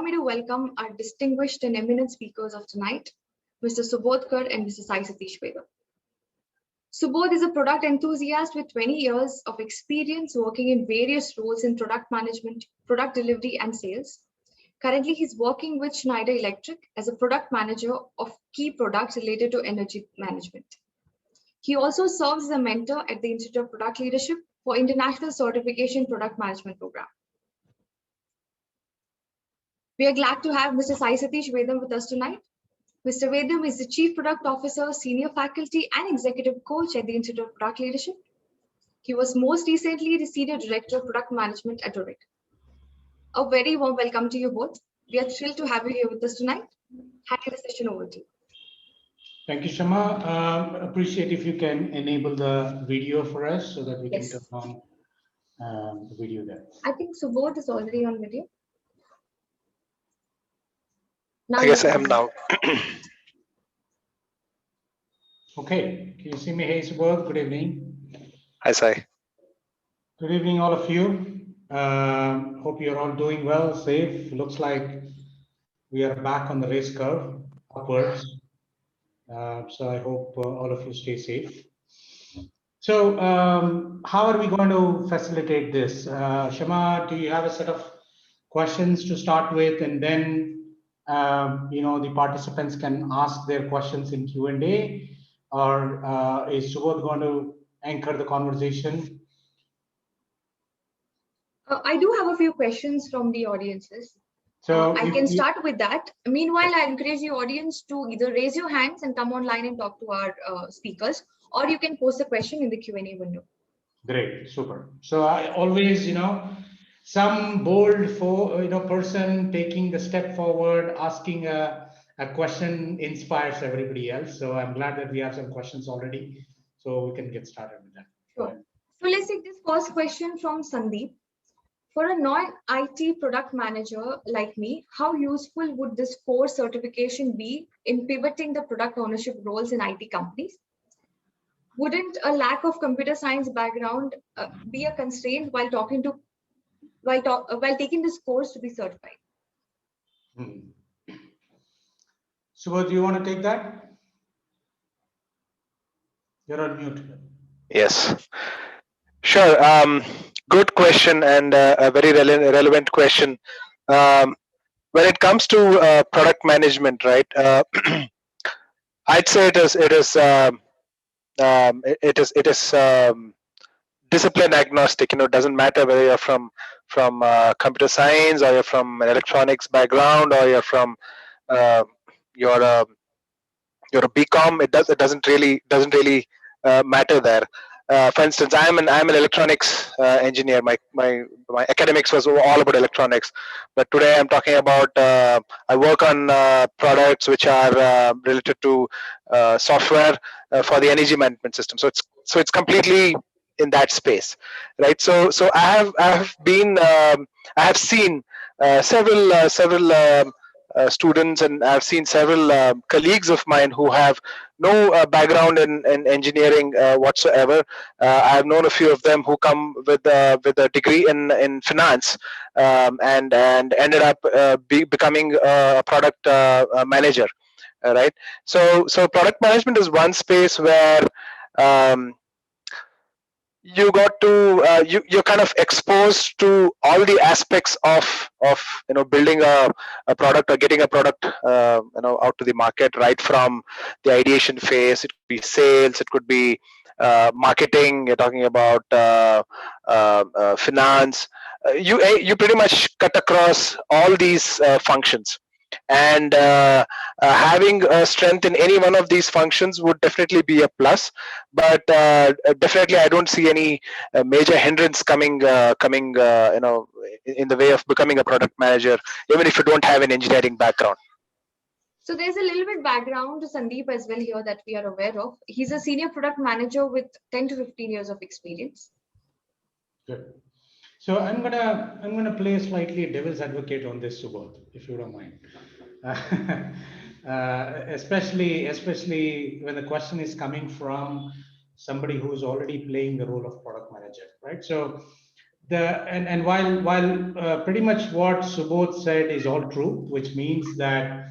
me to welcome our distinguished and eminent speakers of tonight, Mr. Subodh and Mr. SaiSatish. Subodh is a product enthusiast with 20 years of experience working in various roles in product management, product delivery, and sales. Currently, he's working with Schneider Electric as a product manager of key products related to energy management. He also serves as a mentor at the Institute of Product Leadership for International Certification Product Management Program. We are glad to have Mr. SaiSatish Vedam with us tonight. Mr. Vedam is the Chief Product Officer, Senior Faculty and Executive Coach at the Institute of Product Leadership. He was most recently the Senior Director of Product Management at Zurich. A very warm welcome to you both. We are thrilled to have you here with us tonight. Handing the session over to you. Thank you, Shama. Appreciate if you can enable the video for us so that we can turn on the video there. I think Subodh is already on video. Now I guess I am now. Okay, can you see me? Hey, Subodh, good evening. Hi, Sai. Good evening, all of you. Hope you're all doing well, safe. Looks like we are back on the race curve, upwards. So I hope all of you stay safe. So how are we going to facilitate this? Shama, do you have a set of questions to start with, and then the participants can ask their questions in Q&A, or is Subodh going to anchor the conversation? I do have a few questions from the audiences. So I can start with that. Meanwhile, I encourage the audience to either raise your hands and come online and talk to our speakers, or you can post a question in the Q&A window. Great, super. So I always, some bold person taking the step forward, asking a question inspires everybody else. So I'm glad that we have some questions already, so we can get started with that. Sure. So let's take this first question from Sandeep. For a non-IT product manager like me, how useful would this core certification be in pivoting the product ownership roles in IT companies? Wouldn't a lack of computer science background be a constraint while taking this course to be certified? Subodh, do you want to take that? You're on mute. Yes, sure. Good question, and a very relevant question. When it comes to product management, right? I'd say it is discipline agnostic. It doesn't matter whether you're from computer science, or you're from an electronics background, or you're from you're a BCom. It doesn't really matter there. For instance, I'm an electronics engineer. My academics was all about electronics, but today I'm talking about I work on products which are related to software for the energy management system. So it's completely in that space, right? So I have seen several students, and I've seen several colleagues of mine who have no background in engineering whatsoever. I've known a few of them who come with a degree in finance, and ended up becoming a product manager, right? So product management is one space where you got to you're kind of exposed to all the aspects of building a product or getting a product out to the market, right from the ideation phase. It could be sales, it could be marketing, you're talking about finance. You pretty much cut across all these functions, and having a strength in any one of these functions would definitely be a plus, but definitely I don't see any major hindrance coming in the way of becoming a product manager, even if you don't have an engineering background. So there's a little bit background to Sandeep as well here that we are aware of. He's a senior product manager with 10 to 15 years of experience. Good. So I'm gonna play slightly devil's advocate on this, Subodh, if you don't mind. Especially when the question is coming from somebody who's already playing the role of product manager, right? So while pretty much what Subodh said is all true, which means that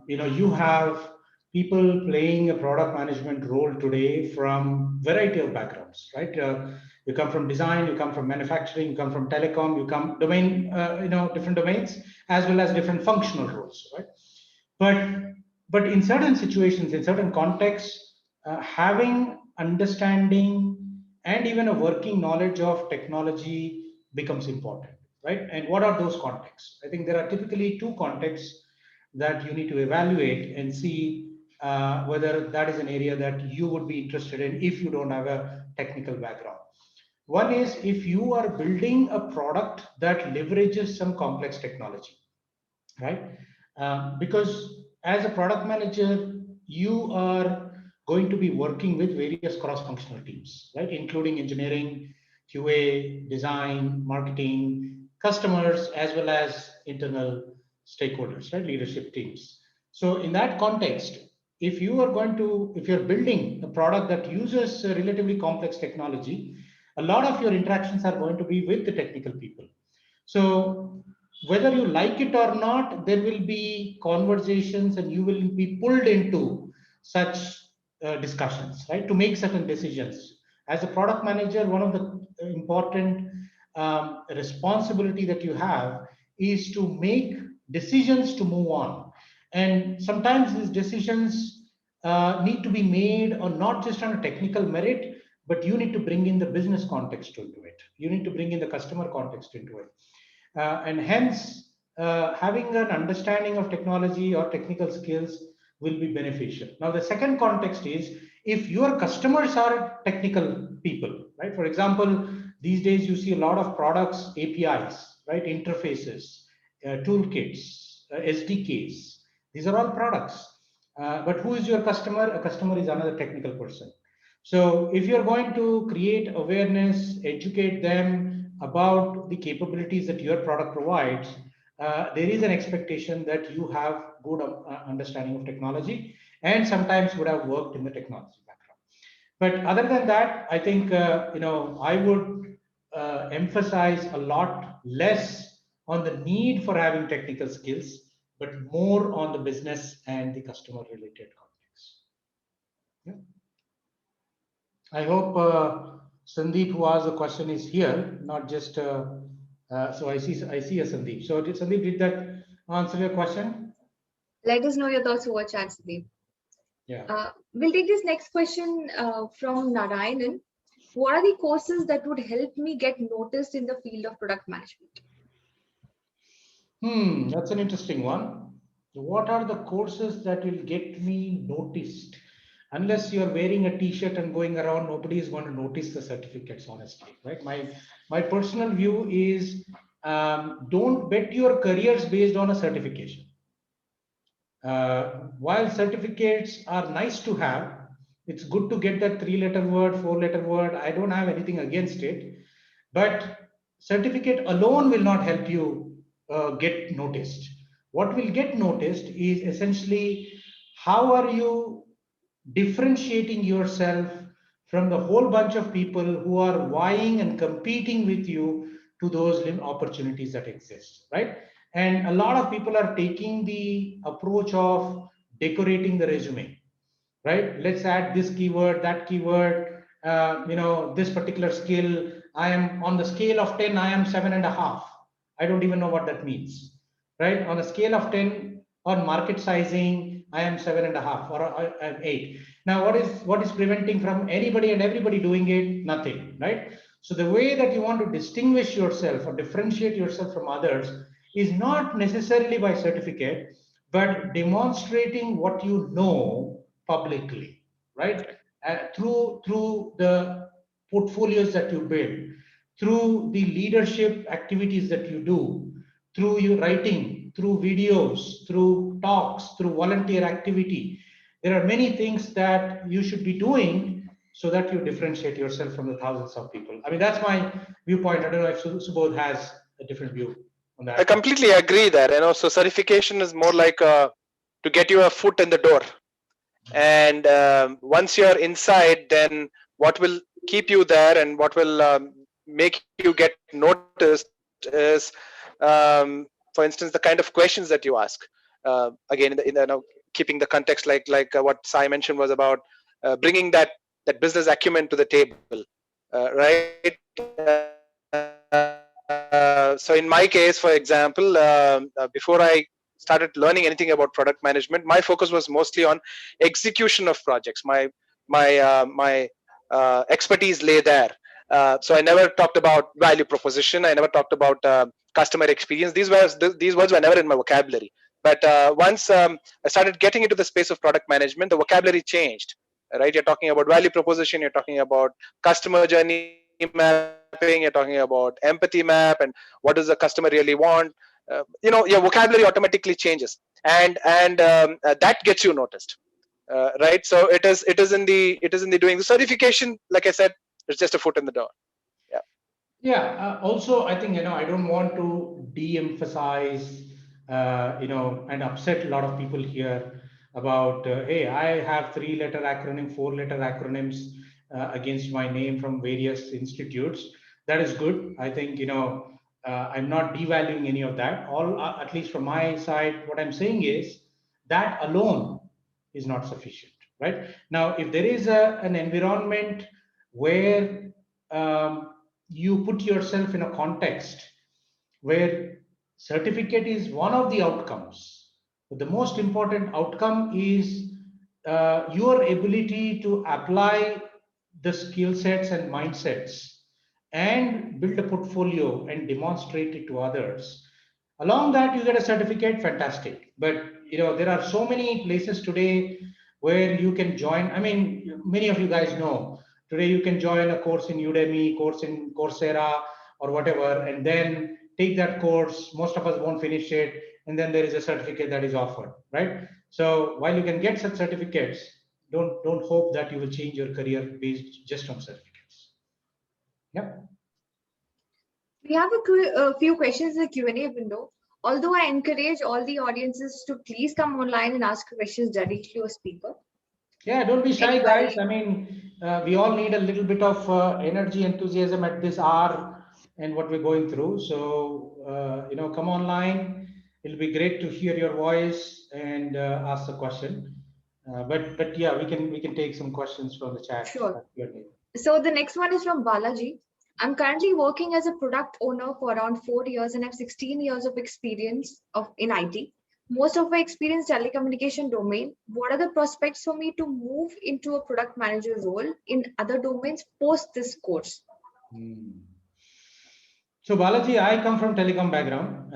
you have people playing a product management role today from variety of backgrounds, right? You come from design, you come from manufacturing, you come from telecom, you come different domains as well as different functional roles, right? But in certain situations, in certain contexts, having understanding and even a working knowledge of technology becomes important, right? And what are those contexts? I think there are typically two contexts that you need to evaluate and see whether that is an area that you would be interested in if you don't have a technical background. One is if you are building a product that leverages some complex technology, right? Because as a product manager, you are going to be working with various cross-functional teams, right? Including engineering, QA, design, marketing, customers, as well as internal stakeholders, right? Leadership teams. So in that context, if you're building a product that uses a relatively complex technology, a lot of your interactions are going to be with the technical people. So whether you like it or not, there will be conversations and you will be pulled into such discussions, right, to make certain decisions. As a product manager, one of the important responsibility that you have is to make decisions to move on. And sometimes these decisions need to be made on not just on a technical merit, but you need to bring in the business context into it. You need to bring in the customer context into it. And hence, having an understanding of technology or technical skills will be beneficial. Now, the second context is if your customers are technical people, right? For example, these days you see a lot of products, APIs, right? Interfaces, toolkits, SDKs. These are all products. But who is your customer? A customer is another technical person. So if you're going to create awareness, educate them about the capabilities that your product provides, there is an expectation that you have good understanding of technology and sometimes would have worked in the technology background. But other than that, I think I would emphasize a lot less on the need for having technical skills, but more on the business and the customer related context. Yeah. I hope Sandeep, who asked the question, is here, not just. So I see a Sandeep. So Sandeep, did that answer your question? Let us know your thoughts over chat, Sandeep. Yeah. We'll take this next question from Narayanan. What are the courses that would help me get noticed in the field of product management? That's an interesting one. What are the courses that will get me noticed? Unless you're wearing a t-shirt and going around, nobody is going to notice the certificates, honestly, right? My personal view is don't bet your careers based on a certification. While certificates are nice to have, it's good to get that 3-letter word, 4-letter word. I don't have anything against it, but certificate alone will not help you get noticed. What will get noticed is essentially how are you differentiating yourself from the whole bunch of people who are vying and competing with you to those opportunities that exist, right? And a lot of people are taking the approach of decorating the resume, right? Let's add this keyword, that keyword, this particular skill. I am on the scale of 10, I am 7.5. I don't even know what that means, right? On a scale of 10 on market sizing, I am 7.5 or I'm 8. Now, what is preventing from anybody and everybody doing it? Nothing, right? So the way that you want to distinguish yourself or differentiate yourself from others is not necessarily by certificate, but demonstrating what you know publicly, right? Through the portfolios that you build, through the leadership activities that you do, through your writing, through videos, through talks, through volunteer activity. There are many things that you should be doing so that you differentiate yourself from the thousands of people. I mean, that's my viewpoint. I don't know if Subodh has a different view on that. I completely agree there. So certification is more like to get you a foot in the door. And once you're inside, then what will keep you there and what will make you get noticed is, for instance, the kind of questions that you ask. Again, keeping the context, like what Sai mentioned, was about bringing that business acumen to the table, right? So in my case, for example, before I started learning anything about product management, my focus was mostly on execution of projects. My expertise lay there. So I never talked about value proposition. I never talked about customer experience. These words were never in my vocabulary. But once I started getting into the space of product management, the vocabulary changed. Right? You're talking about value proposition. You're talking about customer journey mapping. You're talking about empathy map, and what does the customer really want. Your vocabulary automatically changes, and that gets you noticed. Right? So it is in the doing. The certification, like I said, it's just a foot in the door. Yeah. Yeah. Also, I think, I don't want to de-emphasize, and upset a lot of people here about, hey, I have 3-letter acronym, 4-letter acronyms against my name from various institutes. That is good. I think, I'm not devaluing any of that. All, at least from my side, what I'm saying is that alone is not sufficient, right? Now, if there is an environment where you put yourself in a context where certificate is one of the outcomes, but the most important outcome is your ability to apply the skill sets and mindsets and build a portfolio and demonstrate it to others. Along that, you get a certificate, fantastic. But there are so many places today where you can join. I mean, many of you guys know today you can join a course in Udemy, course in Coursera, or whatever, and then take that course. Most of us won't finish it, and then there is a certificate that is offered, right? So while you can get such certificates, don't hope that you will change your career based just on certificates. Yeah. We have a few questions in the Q&A window. Although I encourage all the audiences to please come online and ask questions directly to a speaker. Yeah, don't be shy, guys. I mean, we all need a little bit of energy, enthusiasm at this hour and what we're going through. So, come online. It'll be great to hear your voice and ask the question. But yeah, we can take some questions from the chat. Sure. So the next one is from Balaji. I'm currently working as a product owner for around 4 years and have 16 years of experience in IT. Most of my experience telecommunication domain. What are the prospects for me to move into a product manager role in other domains post this course? So Balaji, I come from telecom background.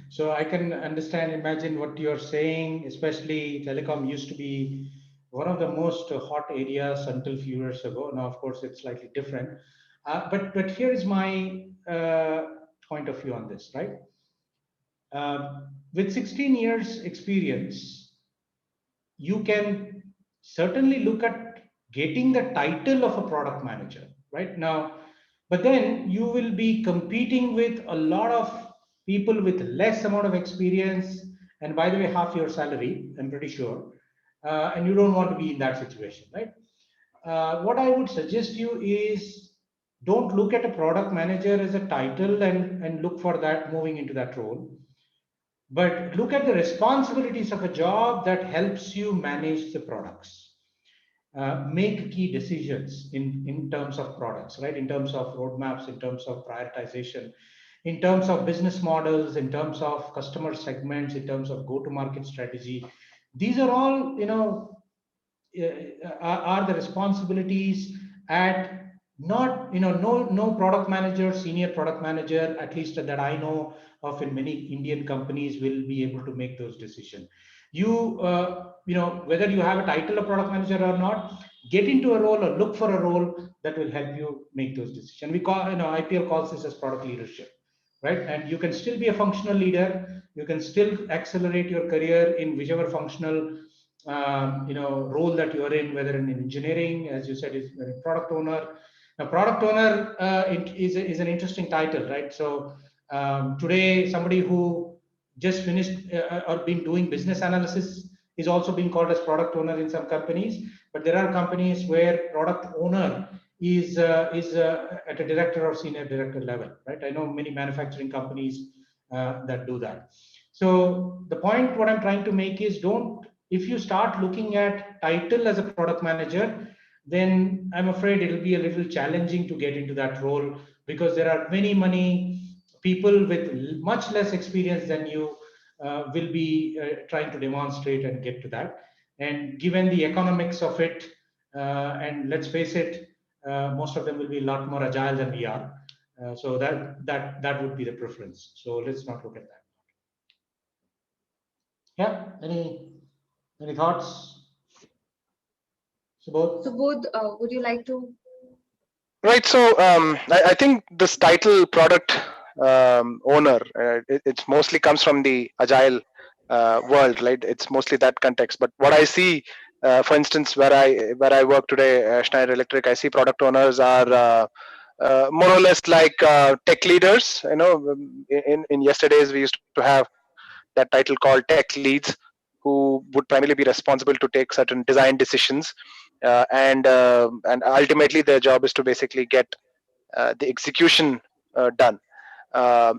So I can understand, imagine what you're saying, especially telecom used to be one of the most hot areas until a few years ago. Now, of course, it's slightly different. But here is my point of view on this, right? With 16 years experience, you can certainly look at getting the title of a product manager, right? Now, but then you will be competing with a lot of people with less amount of experience, and by the way, half your salary, I'm pretty sure, and you don't want to be in that situation, right? What I would suggest you is don't look at a product manager as a title and look for that moving into that role, but look at the responsibilities of a job that helps you manage the products. Make key decisions in terms of products, right? In terms of roadmaps, in terms of prioritization, in terms of business models, in terms of customer segments, in terms of go-to-market strategy. These are all, are the responsibilities at not, no product manager, senior product manager, at least that I know of in many Indian companies, will be able to make those decisions. Whether you have a title of product manager or not, get into a role or look for a role that will help you make those decisions. We call, IPL calls this as product leadership, right? And you can still be a functional leader. You can still accelerate your career in whichever functional role that you are in, whether in engineering, as you said, is a product owner. Now, product owner is an interesting title, right? So today, somebody who just finished or been doing business analysis is also being called as product owner in some companies. But there are companies where product owner is at a director or senior director level, right? I know many manufacturing companies that do that. So the point what I'm trying to make is, don't, if you start looking at title as a product manager, then I'm afraid it'll be a little challenging to get into that role, because there are many people with much less experience than you will be trying to demonstrate and get to that. And given the economics of it, and let's face it, most of them will be a lot more agile than we are. So that would be the preference. So let's not look at that. Yeah. Any thoughts, Subodh? Subodh, would you like to? Right. So I think this title product owner, it's mostly comes from the agile world, right? It's mostly that context. But what I see, for instance, where I work today, Schneider Electric, I see product owners are more or less like tech leaders. In yesterday's we used to have that title called tech leads, who would primarily be responsible to take certain design decisions, and ultimately their job is to basically get the execution done.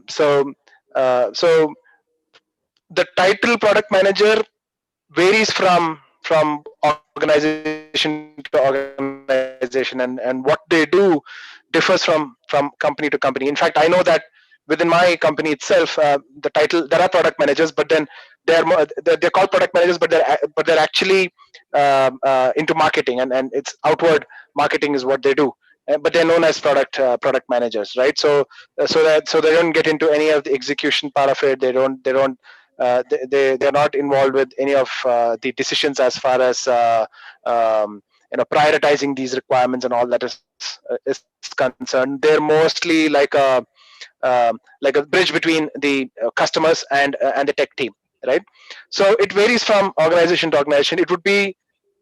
So the title product manager varies from organization to organization, and what they do differs from company to company. In fact, I know that within my company itself, the title, there are product managers, but then they're called product managers, but they're actually into marketing, and it's outward marketing is what they do. But they're known as product managers, right? So they don't get into any of the execution part of it. They're not involved with any of the decisions as far as prioritizing these requirements and all that is concerned. They're mostly like a bridge between the customers and the tech team, right? So it varies from organization to organization. It would be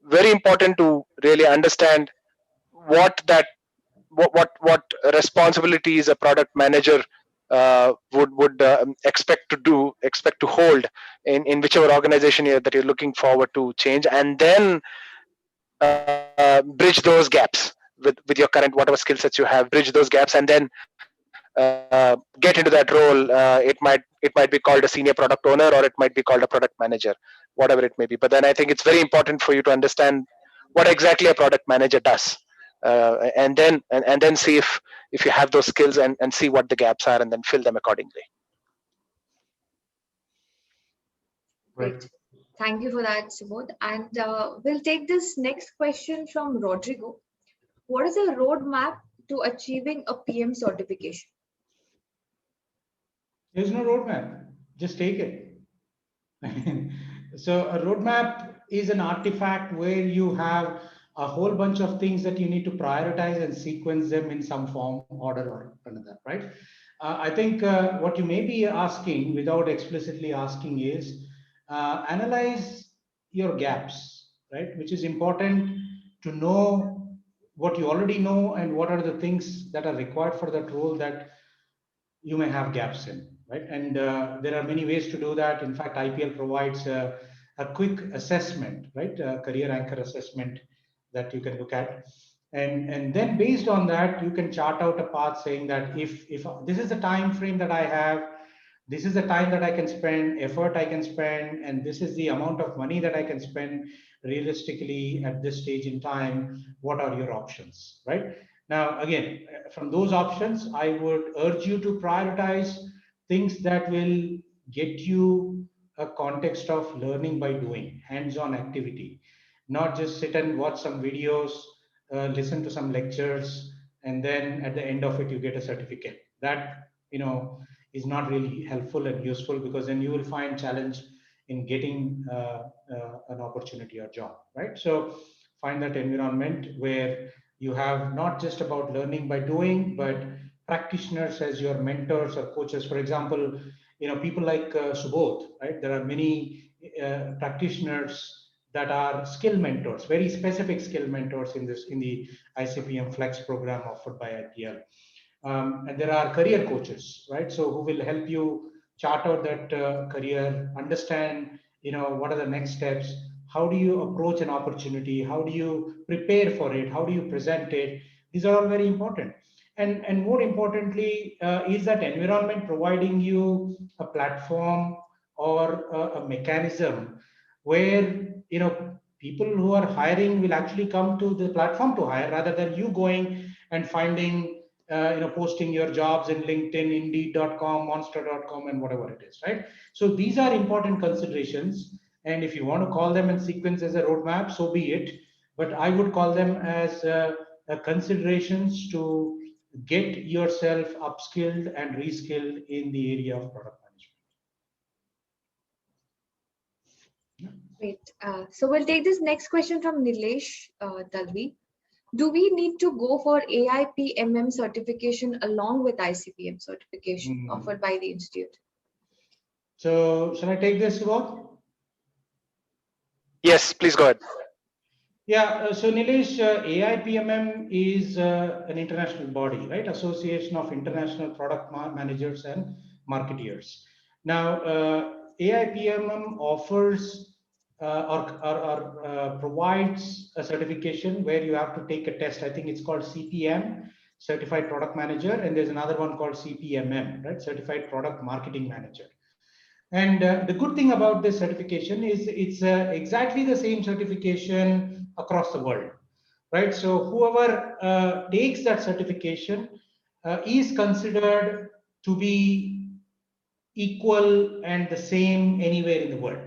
very important to really understand what that what responsibilities a product manager would expect to hold in whichever organization that you're looking forward to change, and then bridge those gaps with your current whatever skill sets you have, bridge those gaps, and then get into that role. It might be called a senior product owner, or it might be called a product manager, whatever it may be. But then I think it's very important for you to understand what exactly a product manager does, and then see if you have those skills, and see what the gaps are, and then fill them accordingly. Right. Great. Thank you for that, Subodh. And we'll take this next question from Rodrigo. What is a roadmap to achieving a PM certification? There's no roadmap. Just take it. So a roadmap is an artifact where you have a whole bunch of things that you need to prioritize and sequence them in some form, order, or another, right? I think what you may be asking without explicitly asking is analyze your gaps, right? Which is important to know what you already know and what are the things that are required for that role that you may have gaps in, right? And there are many ways to do that. In fact, IPL provides a quick assessment, right? A career anchor assessment that you can look at. And then based on that, you can chart out a path saying that if this is the time frame that I have, this is the time that I can spend, effort I can spend, and this is the amount of money that I can spend realistically at this stage in time, what are your options, right? Now, again, from those options, I would urge you to prioritize things that will get you a context of learning by doing, hands-on activity, not just sit and watch some videos, listen to some lectures, and then at the end of it, you get a certificate. That, is not really helpful and useful, because then you will find challenge in getting an opportunity or job, right? So find that environment where you have not just about learning by doing, but practitioners as your mentors or coaches. For example, people like Subodh, right? There are many practitioners that are skill mentors, very specific skill mentors in the ICPM Flex program offered by IPL. And there are career coaches, right? So who will help you chart out that career, understand, what are the next steps, how do you approach an opportunity, how do you prepare for it, how do you present it. These are all very important. And more importantly, is that environment providing you a platform or a mechanism where people who are hiring will actually come to the platform to hire, rather than you going and finding posting your jobs in LinkedIn, Indeed.com, Monster.com, and whatever it is, right? So these are important considerations, and if you want to call them in sequence as a roadmap, so be it. But I would call them as considerations to get yourself upskilled and reskilled in the area of product management. Great. So we'll take this next question from Nilesh Dalvi. Do we need to go for AIPMM certification along with ICPM certification offered by the institute? So shall I take this, Subodh? Yes, please go ahead. Yeah, so Nilesh, AIPMM is an international body, right? Association of International Product Managers and Marketeers. Now, AIPMM offers or provides a certification where you have to take a test. I think it's called CPM, Certified Product Manager, and there's another one called CPMM, right? Certified Product Marketing Manager. And the good thing about this certification is it's exactly the same certification across the world, right? So whoever takes that certification is considered to be equal and the same anywhere in the world.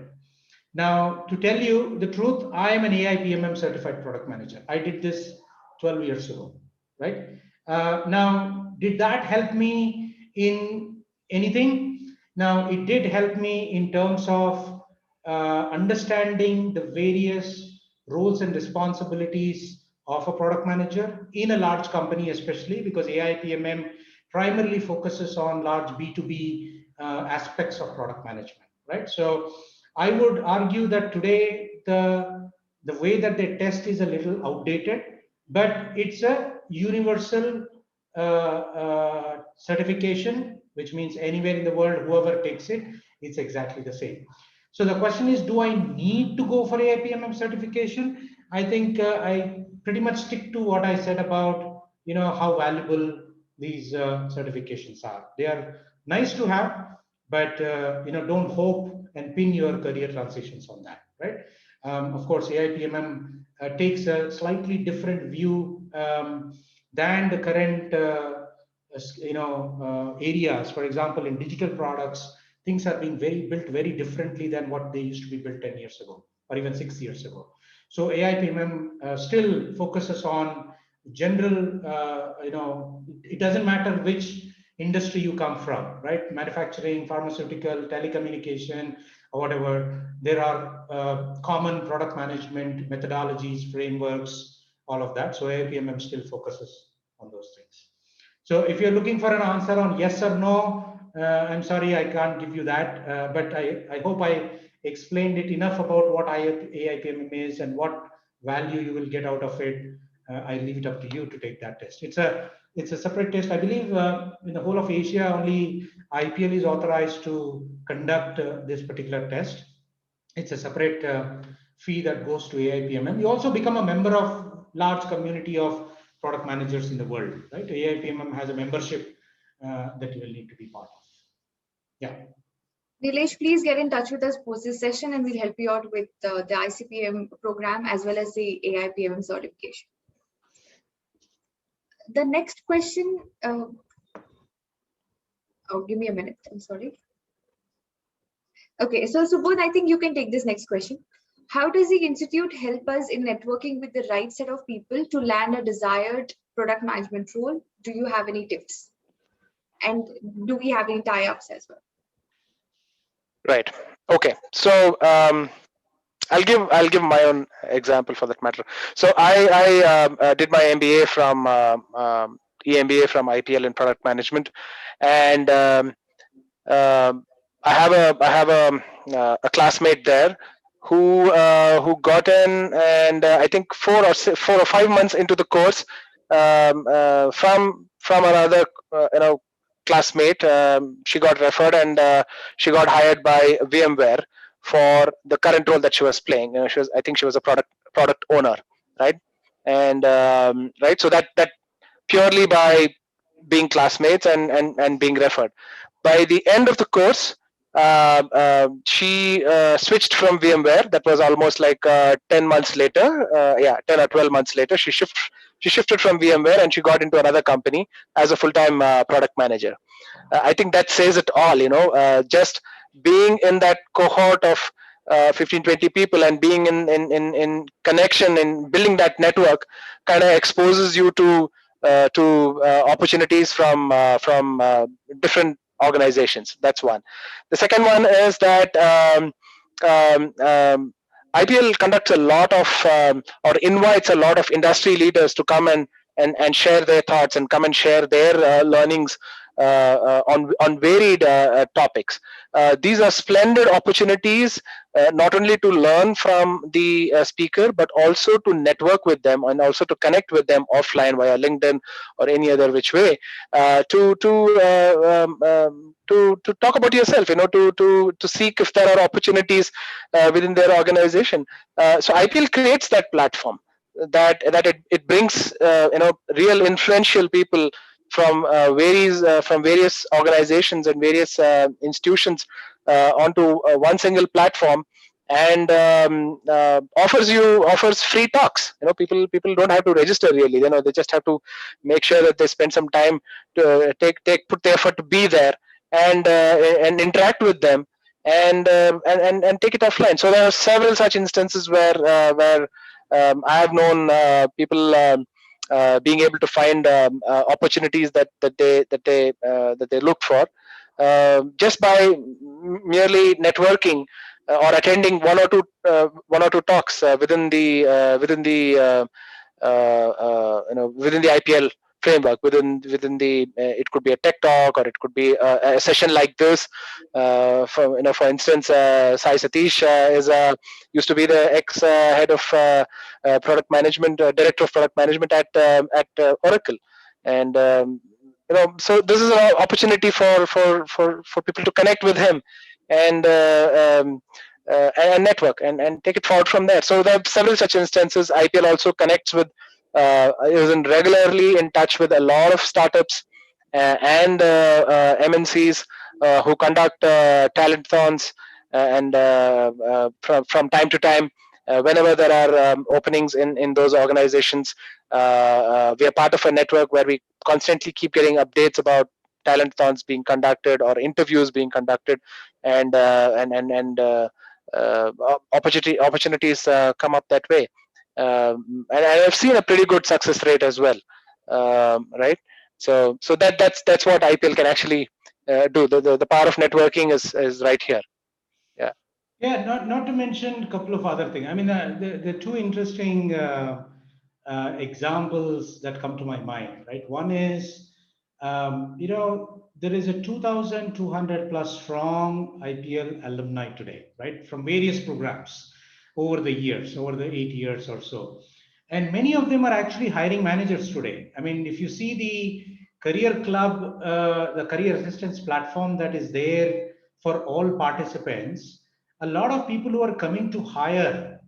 Now, to tell you the truth, I am an AIPMM certified product manager. I did this 12 years ago, right? Now, did that help me in anything? Now, it did help me in terms of understanding the various roles and responsibilities of a product manager in a large company, especially because AIPMM primarily focuses on large B2B aspects of product management, right? So I would argue that today the way that they test is a little outdated, but it's a universal certification, which means anywhere in the world, whoever takes it, it's exactly the same. So the question is, do I need to go for AIPMM certification? I think I pretty much stick to what I said about how valuable these certifications are. They are nice to have, but don't hope and pin your career transitions on that, right? Of course, AIPMM takes a slightly different view than the current areas. For example, in digital products, things are being built very differently than what they used to be built 10 years ago or even 6 years ago. So AIPMM still focuses on general, it doesn't matter which industry you come from, right? Manufacturing, pharmaceutical, telecommunication, or whatever. There are common product management methodologies, frameworks, all of that. So AIPMM still focuses on those things. So if you're looking for an answer on yes or no, I'm sorry, I can't give you that, but I hope I explained it enough about what AIPMM is and what value you will get out of it. I leave it up to you to take that test. It's a separate test. I believe in the whole of Asia, only IPL is authorized to conduct this particular test. It's a separate fee that goes to AIPMM. You also become a member of large community of product managers in the world, right? AIPMM has a membership that you will need to be part of. Yeah. Nilesh, please get in touch with us post this session and we'll help you out with the ICPM program as well as the AIPMM certification. The next question, give me a minute, I'm sorry. Okay, so Subodh, I think you can take this next question. How does the institute help us in networking with the right set of people to land a desired product management role? Do you have any tips? And do we have any tie-ups as well? Right. Okay. So I'll give my own example for that matter. So I did my MBA from EMBA from IPL in product management, and I have a classmate there who got in, and I think 4 or 5 months into the course, from another classmate, she got referred, and she got hired by VMware for the current role that she was playing. I think she was a product owner, right? And right, so that purely by being classmates and being referred. By the end of the course, she switched from VMware. That was almost like 10 months later. 10 or 12 months later, she shifted from VMware and she got into another company as a full-time product manager. I think that says it all. Just being in that cohort of 15, 20 people and being in connection and building that network kind of exposes you to opportunities from different organizations. That's one. The second one is that IPL conducts a lot of or invites a lot of industry leaders to come and share their thoughts and come and share their learnings on varied topics. These are splendid opportunities, not only to learn from the speaker, but also to network with them and also to connect with them offline via LinkedIn or any other which way, to talk about yourself, to seek if there are opportunities within their organization. So IPL creates that platform that it brings real influential people from various organizations and various institutions onto one single platform, and offers free talks. People don't have to register really. They just have to make sure that they spend some time to put the effort to be there and interact with them and take it offline. So there are several such instances where I have known people being able to find opportunities that they look for just by merely networking or attending one or two talks within the IPL framework. Within the it could be a tech talk, or it could be a session like this. For instance, SaiSatish used to be the ex head of product management, director of product management at Oracle, and so this is an opportunity for people to connect with him and network and take it forward from there. So there are several such instances. IPL also connects with is regularly in touch with a lot of startups and MNCs who conduct talent-thons and from time to time, whenever there are openings in those organizations. We are part of a network where we constantly keep getting updates about talent-thons being conducted or interviews being conducted, and opportunities come up that way. And I've seen a pretty good success rate as well, right? So that's what IPL can actually do. The power of networking is right here. Yeah. Yeah, not to mention a couple of other things. I mean, the two interesting examples that come to my mind, right? One is, there is a 2,200 plus strong IPL alumni today, right? From various programs over the years, over the 8 years or so. And many of them are actually hiring managers today. I mean, if you see the career club, the career assistance platform that is there for all participants, a lot of people who are coming to hire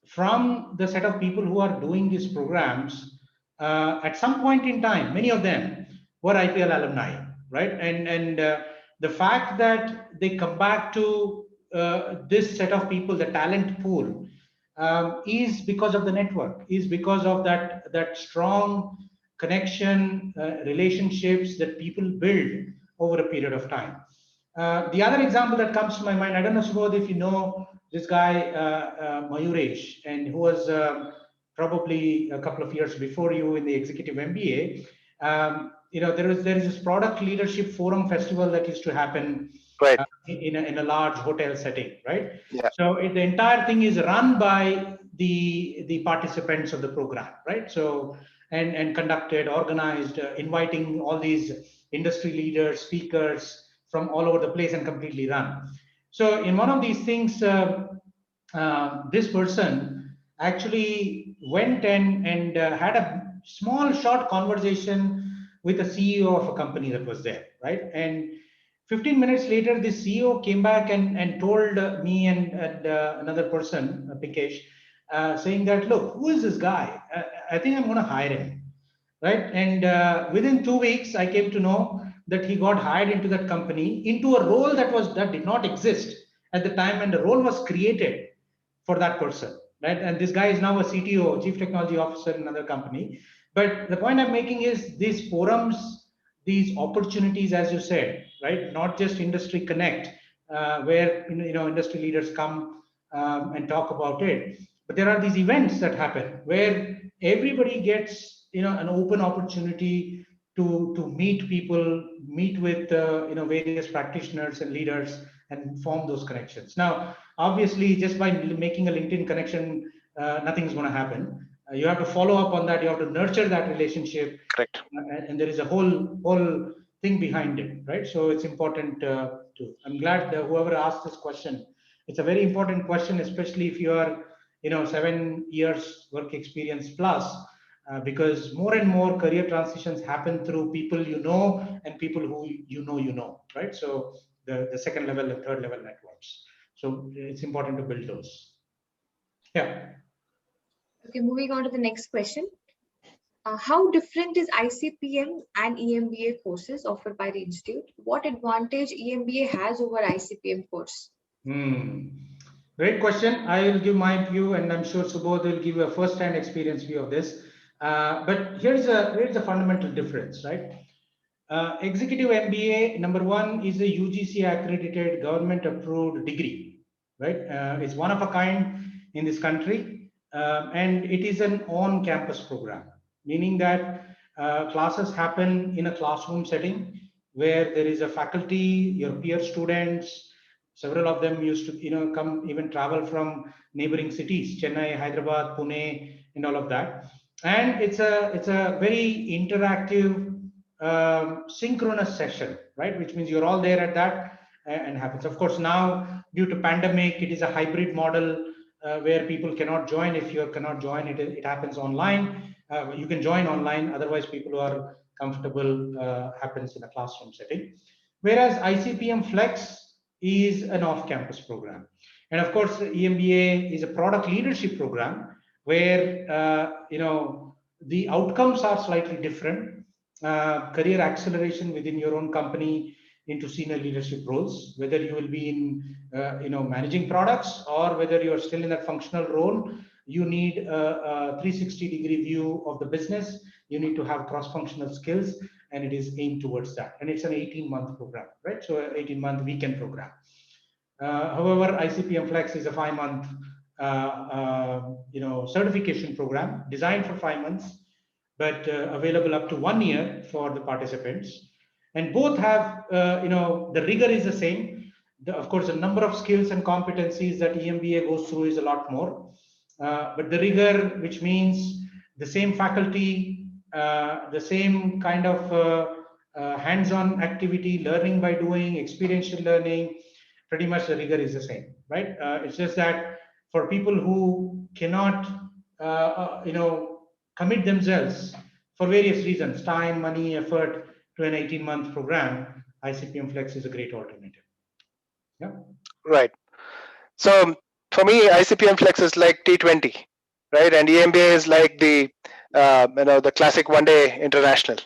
from the set of people who are doing these programs, at some point in time, many of them were IPL alumni, right? And the fact that they come back to this set of people, the talent pool, is because of the network, is because of that strong connection, relationships that people build over a period of time. The other example that comes to my mind, I don't know, Subodh, if you know this guy, Mayuresh, and who was probably a couple of years before you in the executive MBA. There is this product leadership forum festival that used to happen Right. In a large hotel setting, right? Yeah. So the entire thing is run by the participants of the program, right? So and conducted, organized, inviting all these industry leaders, speakers from all over the place, and completely run. So in one of these things, this person actually went and had a small, short conversation with the CEO of a company that was there, right? And 15 minutes later, the CEO came back and told me and another person, Pikesh, saying that, look, who is this guy? I think I'm going to hire him. right? And within 2 weeks, I came to know that he got hired into that company into a role that did not exist at the time, and the role was created for that person, right? And this guy is now a CTO, Chief Technology Officer in another company. But the point I'm making is these forums, these opportunities, as you said, right? Not just industry connect, where industry leaders come and talk about it, but there are these events that happen where everybody gets an open opportunity to meet people, meet with various practitioners and leaders, and form those connections. Now, obviously, just by making a LinkedIn connection, nothing's going to happen. You have to follow up on that. You have to nurture that relationship. Correct. And there is a whole thing behind it, right? So it's important to. I'm glad whoever asked this question. It's a very important question, especially if you are 7 years work experience plus, because more and more career transitions happen through people and people who right? So the second level and third level networks. So it's important to build those. Yeah. Okay, moving on to the next question. How different is ICPM and EMBA courses offered by the institute? What advantage EMBA has over ICPM course? Great question. I will give my view, and I'm sure Subodh will give you a first-hand experience view of this. But here's a fundamental difference, right? Executive MBA, number one, is a UGC accredited, government approved degree, right? It's one of a kind in this country, and it is an on-campus program, meaning that classes happen in a classroom setting where there is a faculty, your peer students. Several of them used to come, even travel from neighboring cities, Chennai, Hyderabad, Pune, and all of that. And it's a very interactive synchronous session, right? Which means you're all there at that and happens. Of course, now due to pandemic, it is a hybrid model where people cannot join. If you cannot join, it happens online. You can join online. Otherwise, people who are comfortable happens in a classroom setting. Whereas ICPM Flex is an off-campus program. And of course, EMBA is a product leadership program where the outcomes are slightly different. Career acceleration within your own company into senior leadership roles, whether you will be in managing products or whether you're still in that functional role. You need a 360-degree view of the business. You need to have cross-functional skills, and it is aimed towards that. And it's an 18-month program, right? So an 18-month weekend program. However, ICPM Flex is a 5-month certification program designed for 5 months, but available up to 1 year for the participants. And both have, the rigor is the same. Of course, the number of skills and competencies that EMBA goes through is a lot more. But the rigor, which means the same faculty, the same kind of hands-on activity, learning by doing, experiential learning, pretty much the rigor is the same, right? It's just that for people who cannot, commit themselves for various reasons, time, money, effort, to an 18-month program, ICPM Flex is a great alternative. Yeah. Right. So for me, ICPM Flex is like T20, right? And EMBA is like the the classic one-day international,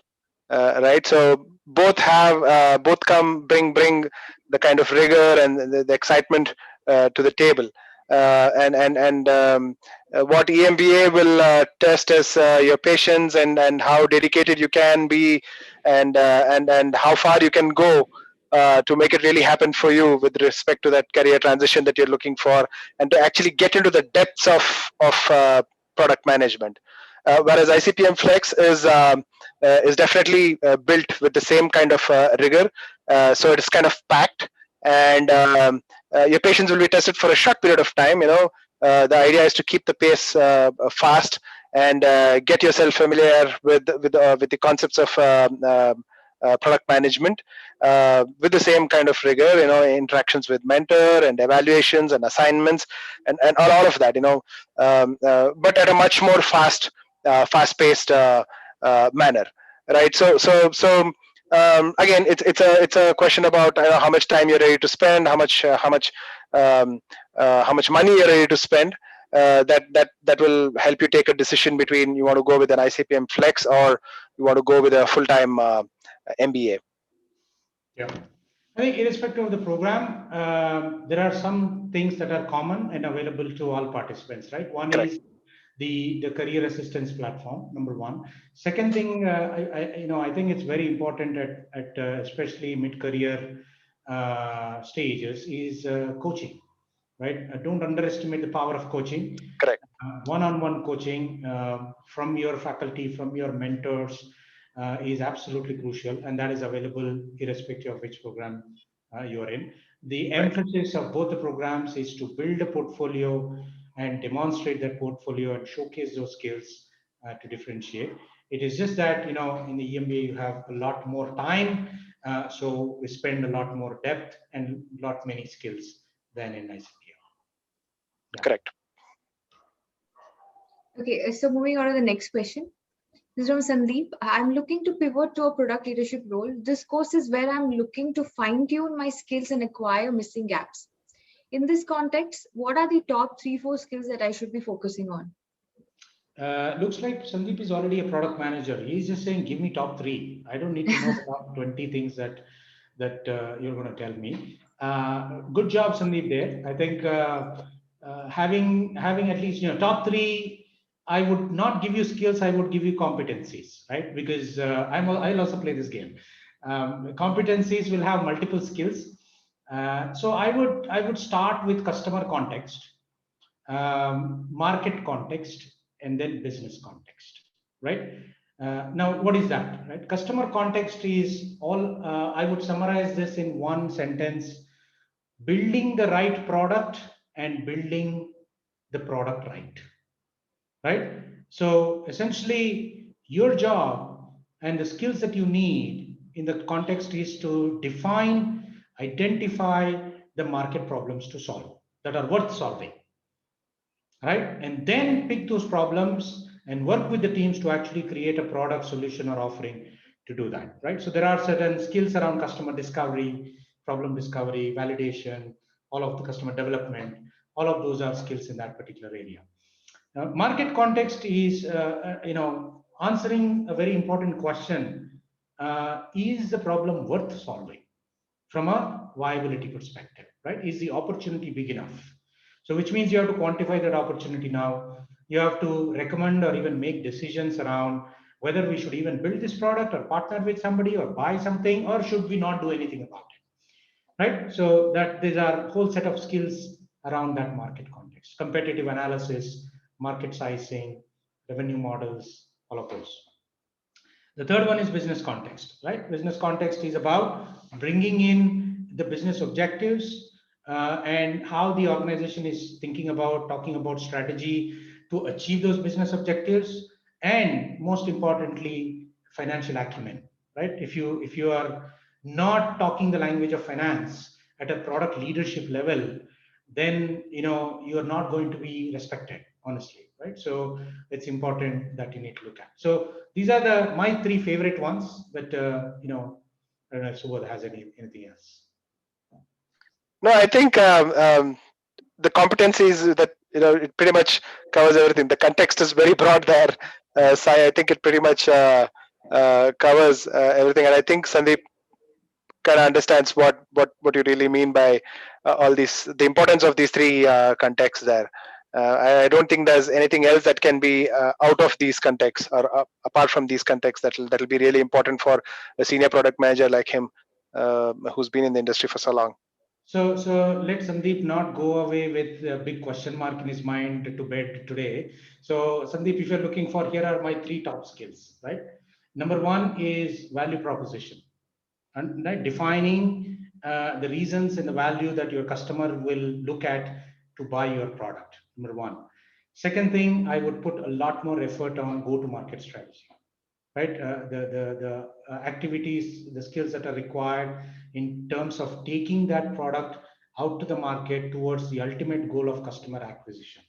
right? So both have bring the kind of rigor and the excitement to the table. What EMBA will test is your patience and how dedicated you can be, and how far you can go to make it really happen for you with respect to that career transition that you're looking for, and to actually get into the depths of product management. Whereas ICPM Flex is definitely built with the same kind of rigor, so it is kind of packed, and your patience will be tested for a short period of time. The idea is to keep the pace fast and get yourself familiar with the concepts of product management with the same kind of rigor, interactions with mentor and evaluations and assignments and all of that, but at a much more fast-paced manner, right? So again, it's a question about how much time you're ready to spend, how much money you're ready to spend, that will help you take a decision between you want to go with an ICPM Flex or you want to go with a full-time MBA. Yeah. I think irrespective of the program, there are some things that are common and available to all participants, right? One Correct. is the career assistance platform, number one. Second thing, I think it's very important at especially mid-career stages is coaching, right? Don't underestimate the power of coaching. Correct. One-on-one coaching from your faculty, from your mentors is absolutely crucial, and that is available irrespective of which program you're in. The emphasis of both the programs is to build a portfolio and demonstrate that portfolio and showcase those skills to differentiate. It is just that, in the EMBA, you have a lot more time, so we spend a lot more depth and many skills than in ICPM. Yeah. Correct. Okay, so moving on to the next question. This is from Sandeep. I'm looking to pivot to a product leadership role. This course is where I'm looking to fine-tune my skills and acquire missing gaps. In this context, what are the top 3-4 skills that I should be focusing on? Looks like Sandeep is already a product manager. He's just saying, give me top 3. I don't need to know the top 20 things that you're going to tell me. Good job, Sandeep, there. I think having at least top 3, I would not give you skills. I would give you competencies, right? Because I'll also play this game. Competencies will have multiple skills. So I would start with customer context, market context, and then business context, right? Now, what is that, right? Customer context is all, I would summarize this in one sentence: building the right product and building the product right? So essentially, your job and the skills that you need in the context is to define, identify the market problems to solve that are worth solving, right? And then pick those problems and work with the teams to actually create a product, solution, or offering to do that, right? So there are certain skills around customer discovery, problem discovery, validation, all of the customer development. All of those are skills in that particular area. Market context is, answering a very important question. Is the problem worth solving from a viability perspective, right? Is the opportunity big enough? So which means you have to quantify that opportunity now. You have to recommend or even make decisions around whether we should even build this product or partner with somebody or buy something, or should we not do anything about it, right? So that these are a whole set of skills around that market context: competitive analysis, market sizing, revenue models, all of those. The third one is business context, right? Business context is about bringing in the business objectives and how the organization is thinking about, talking about strategy to achieve those business objectives, and most importantly, financial acumen, right? If you are not talking the language of finance at a product leadership level, then you are not going to be respected, honestly, right? So it's important that you need to look at. So these are my 3 favorite ones, but I don't know if Subodh has anything else. No, I think the competencies that it pretty much covers everything. The context is very broad there, Sai. I think it pretty much covers everything, and I think Sandeep kind of understands what you really mean by all these, the importance of these 3 contexts there. I don't think there's anything else that can be out of these contexts or apart from these contexts that'll be really important for a senior product manager like him, who's been in the industry for so long. So let Sandeep not go away with a big question mark in his mind to bed today. So Sandeep, if you're looking for, here are my 3 top skills, right? Number 1 is value proposition, and right, defining the reasons and the value that your customer will look at to buy your product. Number 1. Second thing, I would put a lot more effort on go-to-market strategy, right? The activities, the skills that are required in terms of taking that product out to the market towards the ultimate goal of customer acquisition,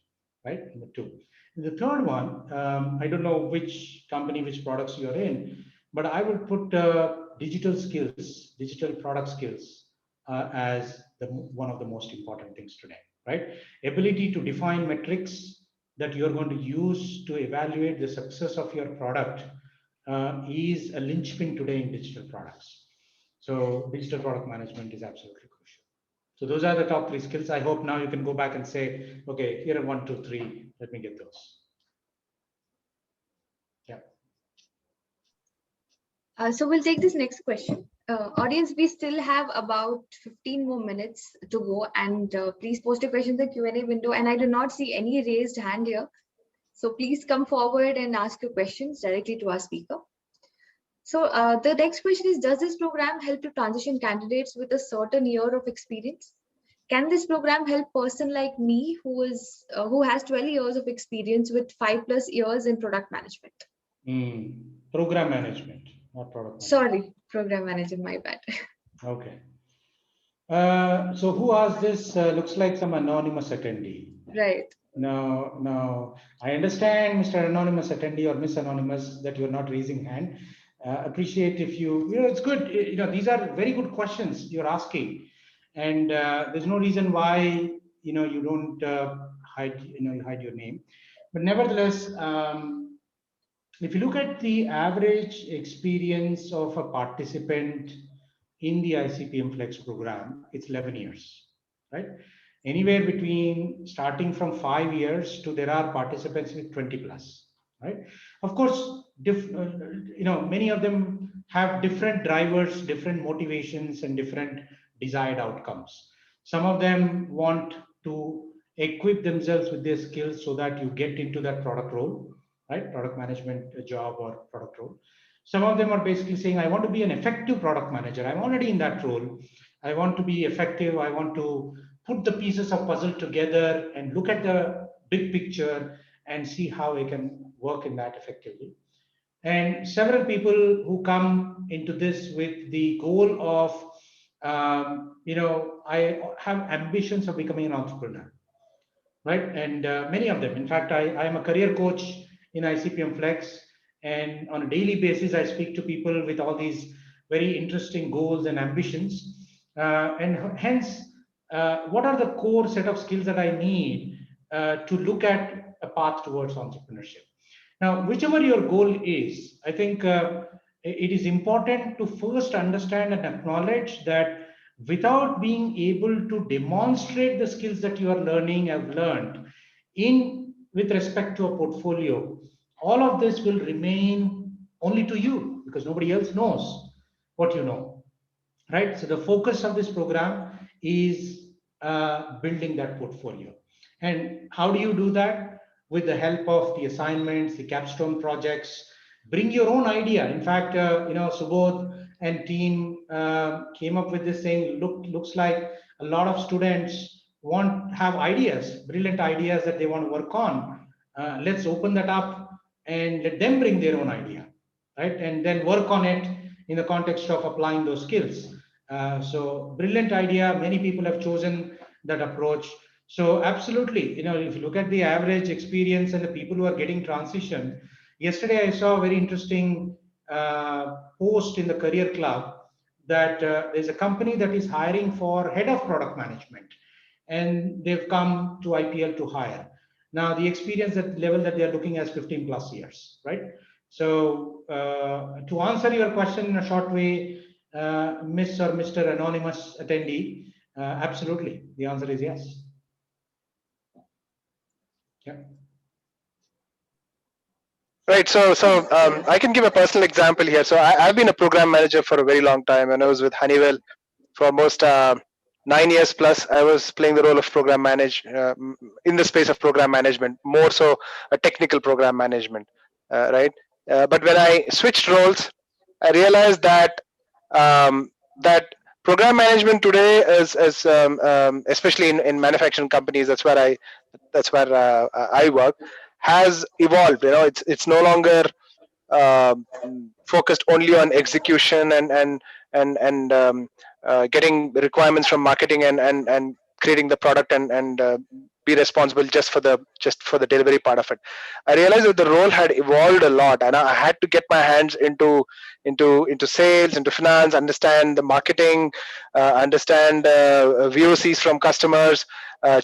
right? Number 2. The third one, I don't know which company, which products you're in, but I would put digital skills, digital product skills as one of the most important things today, right? Ability to define metrics that you're going to use to evaluate the success of your product is a linchpin today in digital products. So digital product management is absolutely crucial. So those are the top 3 skills. I hope now you can go back and say, okay, here are 1, 2, 3. Let me get those. Yeah. So we'll take this next question. Audience, we still have about 15 more minutes to go, and please post your question in the Q&A window. And I do not see any raised hand here. So please come forward and ask your questions directly to our speaker. So the next question is, does this program help to transition candidates with a certain year of experience? Can this program help person like me who has 12 years of experience with 5+ years in product management? Program management, not product management. Sorry, program manager, my bad. Okay. So who asked this? Looks like some anonymous attendee. Right. No. I understand, Mr. Anonymous attendee or Miss Anonymous, that you're not raising hand. Appreciate if you know, it's good. You know, these are very good questions you're asking, and there's no reason why you don't hide your name. But nevertheless, if you look at the average experience of a participant in the ICPM Flex program, it's 11 years, right? Anywhere between starting from 5 years to there are participants with 20+, right? Of course, many of them have different drivers, different motivations, and different desired outcomes. Some of them want to equip themselves with their skills so that you get into that product role, right? Product management job or product role. Some of them are basically saying, I want to be an effective product manager. I'm already in that role. I want to be effective. I want to put the pieces of puzzle together and look at the big picture and see how I can work in that effectively. And several people who come into this with the goal of, I have ambitions of becoming an entrepreneur, right? And many of them, in fact, I am a career coach in ICPM Flex, and on a daily basis, I speak to people with all these very interesting goals and ambitions. And hence, what are the core set of skills that I need to look at a path towards entrepreneurship? Now, whichever your goal is, I think it is important to first understand and acknowledge that without being able to demonstrate the skills that you are have learned with respect to a portfolio, all of this will remain only to you because nobody else knows what you know, right? So the focus of this program is building that portfolio. And how do you do that? With the help of the assignments, the capstone projects. Bring your own idea. In fact, Subodh and team came up with this saying, looks like a lot of students have ideas, brilliant ideas that they want to work on. Let's open that up and let them bring their own idea, right? And then work on it in the context of applying those skills. So brilliant idea. Many people have chosen that approach. So absolutely, if you look at the average experience and the people who are getting transition, yesterday I saw a very interesting post in the Career Club that there's a company that is hiring for head of product management, and they've come to IPL to hire. Now the experience at level that they are looking at 15+ years, right? So to answer your question in a short way, Miss or Mr. Anonymous attendee, absolutely, the answer is yes. Yeah. Right. So I can give a personal example here. So I've been a program manager for a very long time, and I was with Honeywell for almost 9 years plus. I was playing the role of program manager in the space of program management, more so a technical program management, right? But when I switched roles, I realized that that program management today is especially in manufacturing companies. That's where I work, has evolved. It's no longer focused only on execution and getting requirements from marketing and creating the product and be responsible just for the delivery part of it. I realized that the role had evolved a lot, and I had to get my hands into sales, into finance, understand the marketing, understand VOCs from customers,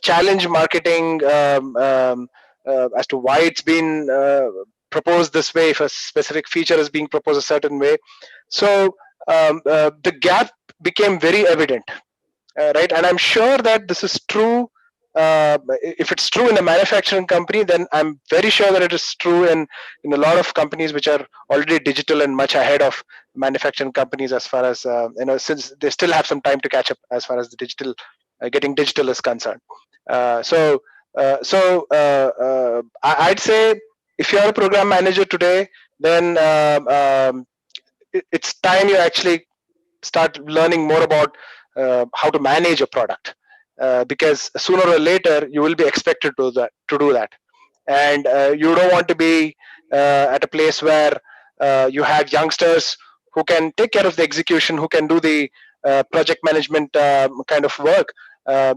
challenge marketing as to why it's been proposed this way, if a specific feature is being proposed a certain way. So the gap became very evident, right? And I'm sure that this is true. If it's true in a manufacturing company, then I'm very sure that it is true in a lot of companies which are already digital and much ahead of manufacturing companies, as far as since they still have some time to catch up as far as the digital getting digital is concerned. I'd say if you're a program manager today, then it's time you actually start learning more about how to manage a product, because sooner or later you will be expected to do that, and you don't want to be at a place where you have youngsters who can take care of the execution, who can do the project management kind of work.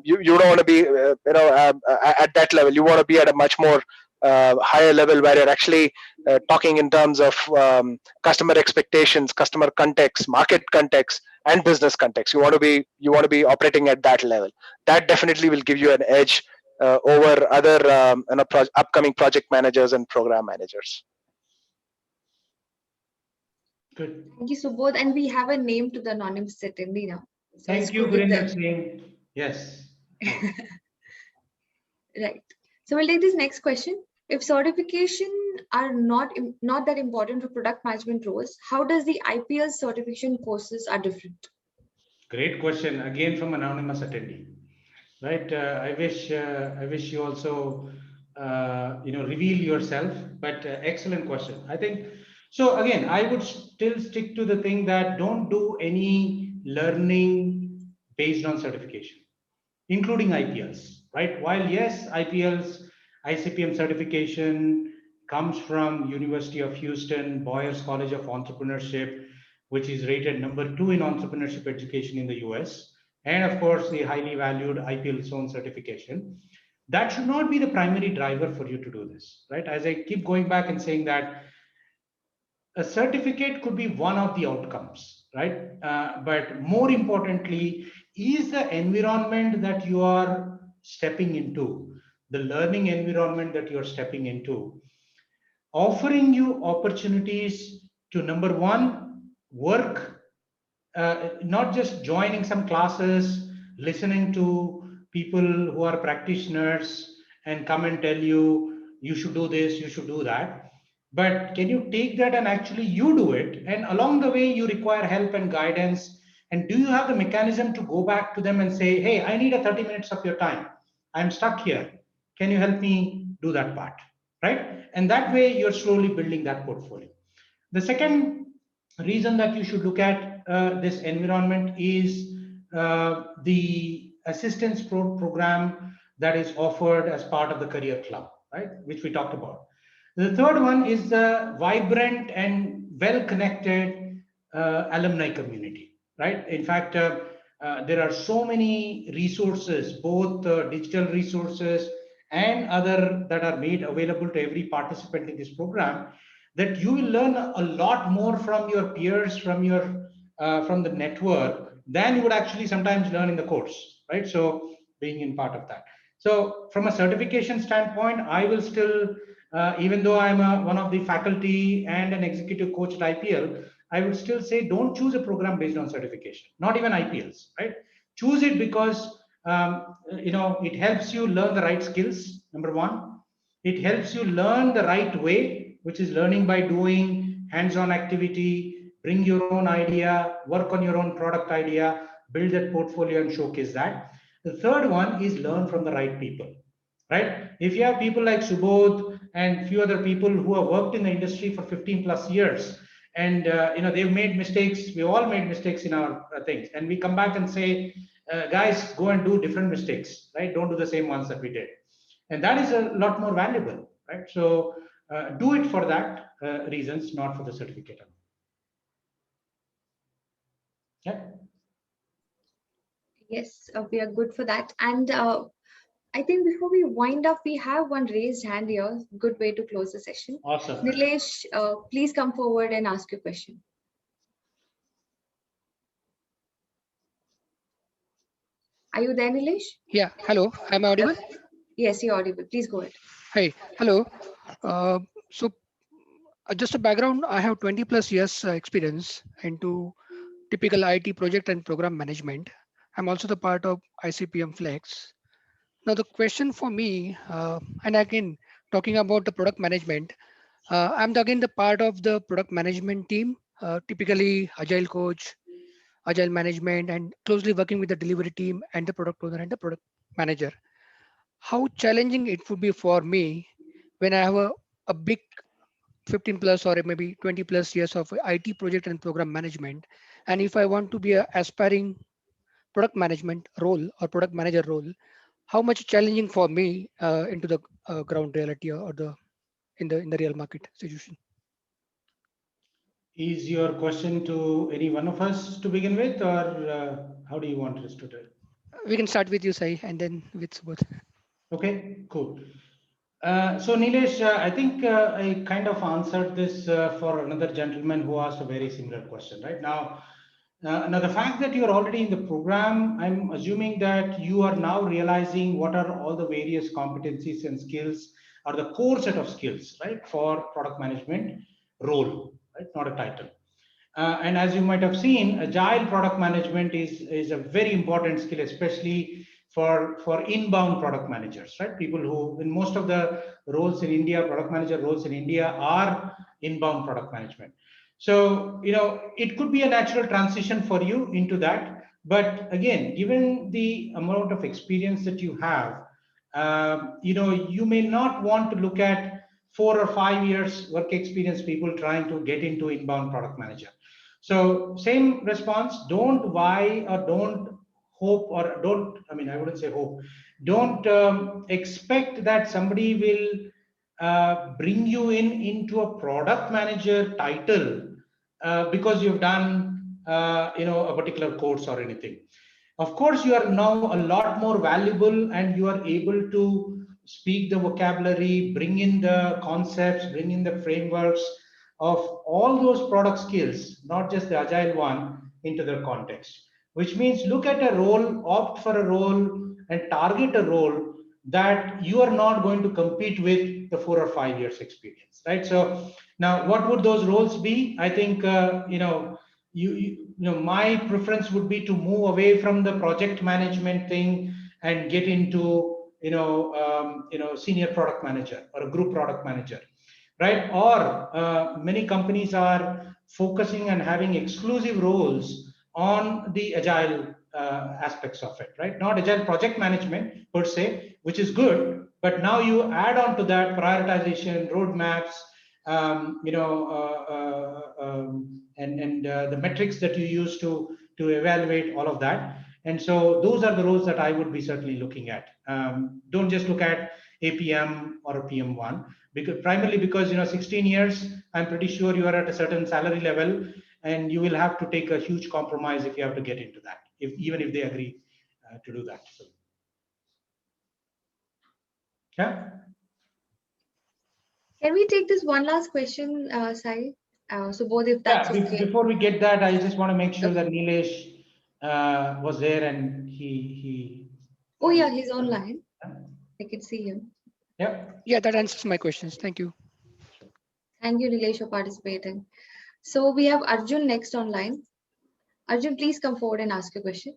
You don't want to be at that level. You want to be at a much more higher level, where you're actually talking in terms of customer expectations, customer context, market context, and business context. You want to be operating at that level. That definitely will give you an edge over other upcoming project managers and program managers. Good. Thank you, Subodh. And we have a name to the anonymous attendee now. So Thank you, Gurinder Singh. Yes. Right. So we'll take this next question. If certification are not that important for product management roles, how does the IPL certification courses are different? Great question again from anonymous attendee. Right. I wish you also reveal yourself. But excellent question. I think so. Again, I would still stick to the thing that don't do any learning based on certification, including IPLs. Right. While yes, IPLs, ICPM certification comes from University of Houston, Boyers College of Entrepreneurship, which is rated #2 in entrepreneurship education in the US. And of course, the highly valued IPL zone certification. That should not be the primary driver for you to do this, right? As I keep going back and saying that a certificate could be one of the outcomes, right? But more importantly, is the environment that you are stepping into, the learning environment that you're stepping into, offering you opportunities to, number one, work, not just joining some classes, listening to people who are practitioners and come and tell you, you should do this, you should do that. But can you take that and actually you do it? And along the way, you require help and guidance. And do you have the mechanism to go back to them and say, hey, I need a 30 minutes of your time. I'm stuck here. Can you help me do that part? Right? And that way, you're slowly building that portfolio. The second reason that you should look at this environment is the assistance program that is offered as part of the career club, right? Which we talked about. The third one is the vibrant and well-connected alumni community, right? In fact, there are so many resources, both digital resources and other that are made available to every participant in this program, that you will learn a lot more from your peers, from the network, than you would actually sometimes learn in the course, right? So being in part of that. So from a certification standpoint, I will still, even though I'm one of the faculty and an executive coach at IPL, I would still say don't choose a program based on certification, not even IPLs, right? Choose it because it helps you learn the right skills, number one. It helps you learn the right way, which is learning by doing, hands-on activity, bring your own idea, work on your own product idea, build that portfolio and showcase that. The third one is learn from the right people, right? If you have people like Subodh and few other people who have worked in the industry for 15 plus years, and they've made mistakes, we all made mistakes in our things, and we come back and say, guys, go and do different mistakes, right? Don't do the same ones that we did. And that is a lot more valuable, right? So do it for that reasons, not for the certificate. Yeah. Yes, we are good for that. And I think before we wind up, we have one raised hand here. Good way to close the session. Awesome. Nilesh, please come forward and ask your question. Are you there, Nilesh? Yeah, hello, am I audible? Yes, you're audible. Please go ahead. Hey, hello. Uh, so, just a background, I have 20 plus years experience into typical IT project and program management. I'm also the part of ICPM Flex. Now, the question for me, and again, talking about the product management, I'm again the part of the product management team, typically Agile coach, Agile management, and closely working with the delivery team and the product owner and the product manager. How challenging it would be for me when I have a big 15 plus or maybe 20 plus years of IT project and program management. And if I want to be a aspiring product management role or product manager role, how much challenging for me into the ground reality or the in the real market situation. Is your question to any one of us to begin with, or how do you want us to do it? We can start with you, Sai, and then with Subodh. Okay, cool. So Nilesh, I think I kind of answered this for another gentleman who asked a very similar question, right? Now the fact that you're already in the program, I'm assuming that you are now realizing what are all the various competencies and skills or the core set of skills, right, for product management role, right? Not a title. And as you might have seen, agile product management is a very important skill, especially for inbound product managers, right? People who, in most of the roles in India, product manager roles in India are inbound product management. So, it could be a natural transition for you into that. But again, given the amount of experience that you have, you may not want to look at 4 or 5 years work experience people trying to get into inbound product manager. So same response, don't why or don't hope or don't, I wouldn't say hope, don't expect that somebody will bring you into a product manager title because you've done a particular course or anything. Of course, you are now a lot more valuable and you are able to speak the vocabulary, bring in the concepts, bring in the frameworks of all those product skills, not just the agile one, into their context. Which means look at a role, opt for a role, and target a role that you are not going to compete with the 4 or 5 years experience, right? So now, what would those roles be? I think my preference would be to move away from the project management thing and get into senior product manager or a group product manager, right? Or many companies are focusing and having exclusive roles on the agile aspects of it, right? Not agile project management per se, which is good, but now you add on to that prioritization, roadmaps, and the metrics that you use to evaluate all of that. And so those are the roles that I would be certainly looking at. Don't just look at APM or a PM1, primarily because 16 years, I'm pretty sure you are at a certain salary level, and you will have to take a huge compromise if you have to get into that, even if they agree to do that. So, yeah. Can we take this one last question, Sai? Subodh, if that's okay. Before we get that, I just want to make sure that Nilesh was there and he. Oh yeah, he's online. I can see him. Yeah, that answers my questions. Thank you. Thank you, Nilesh, for participating. So we have Arjun next online. Arjun, please come forward and ask your question.